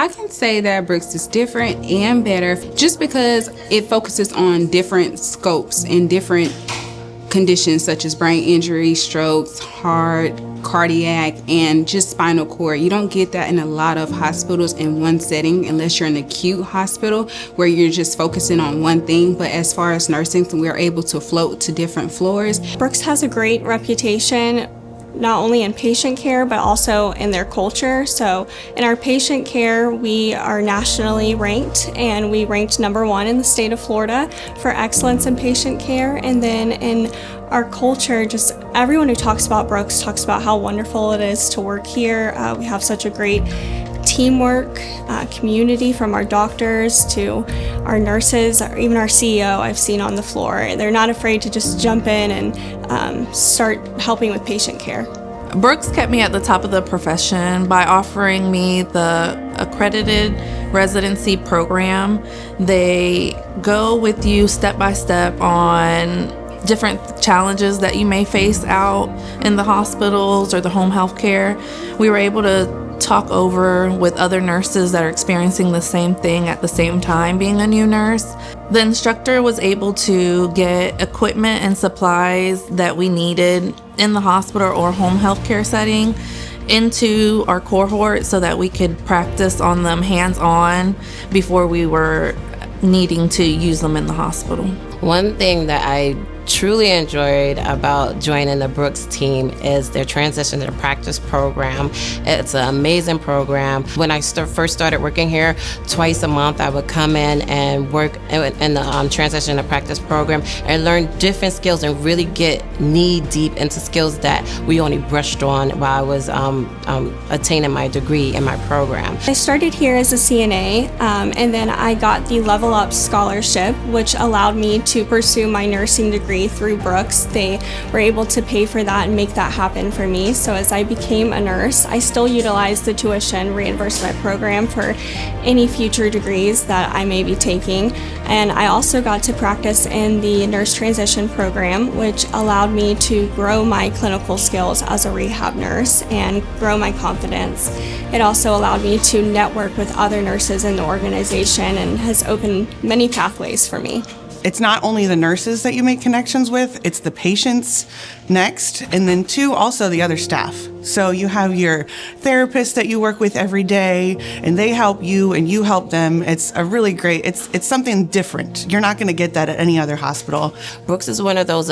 I can say that Brooks is different and better just because it focuses on different scopes and different conditions such as brain injury, strokes, heart, cardiac, and just spinal cord. You don't get that in a lot of hospitals in one setting unless you're in an acute hospital where you're just focusing on one thing. But as far as nursing, we're able to float to different floors. Brooks has a great reputation not only in patient care, but also in their culture. So in our patient care, we are nationally ranked, and we ranked #1 in the state of Florida for excellence in patient care. And then in our culture, just everyone who talks about Brooks talks about how wonderful it is to work here. We have such a great teamwork, community, from our doctors to our nurses, or even our CEO I've seen on the floor. They're not afraid to just jump in and start helping with patient care. Brooks kept me at the top of the profession by offering me the accredited residency program. They go with you step by step on different challenges that you may face out in the hospitals or the home health care. We were able to talk over with other nurses that are experiencing the same thing at the same time being a new nurse. The instructor was able to get equipment and supplies that we needed in the hospital or home health care setting into our cohort so that we could practice on them hands-on before we were needing to use them in the hospital. One thing that I truly enjoyed about joining the Brooks team is their transition to practice program. It's an amazing program. When I first started working here, twice a month I would come in and work in the transition to practice program and learn different skills and really get knee deep into skills that we only brushed on while I was attaining my degree in my program. I started here as a CNA, and then I got the Level Up Scholarship, which allowed me to pursue my nursing degree through Brooks. They were able to pay for that and make that happen for me. So as I became a nurse, I still utilized the tuition reimbursement program for any future degrees that I may be taking. And I also got to practice in the nurse transition program, which allowed me to grow my clinical skills as a rehab nurse and grow my confidence. It also allowed me to network with other nurses in the organization and has opened many pathways for me. It's not only the nurses that you make connections with, it's the patients next, and then two, also the other staff. So you have your therapists that you work with every day, and they help you and you help them. It's a really great, it's something different. You're not going to get that at any other hospital. Brooks is one of those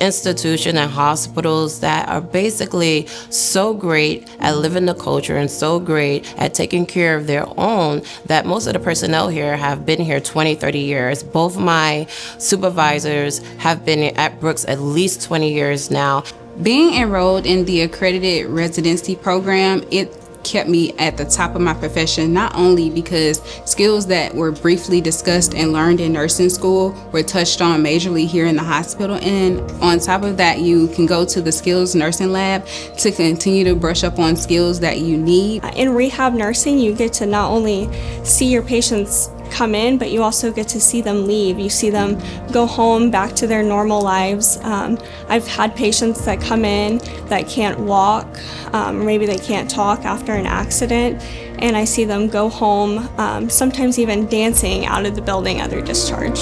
institutions and hospitals that are basically so great at living the culture and so great at taking care of their own that most of the personnel here have been here 20, 30 years. Both of my supervisors have been at Brooks at least 20 years now. Being enrolled in the accredited residency program, it kept me at the top of my profession, not only because skills that were briefly discussed and learned in nursing school were touched on majorly here in the hospital, and on top of that, you can go to the skills nursing lab to continue to brush up on skills that you need. In rehab nursing, you get to not only see your patients come in, but you also get to see them leave. You see them go home back to their normal lives. I've had patients that come in that can't walk, maybe they can't talk after an accident, and I see them go home, sometimes even dancing out of the building at their discharge.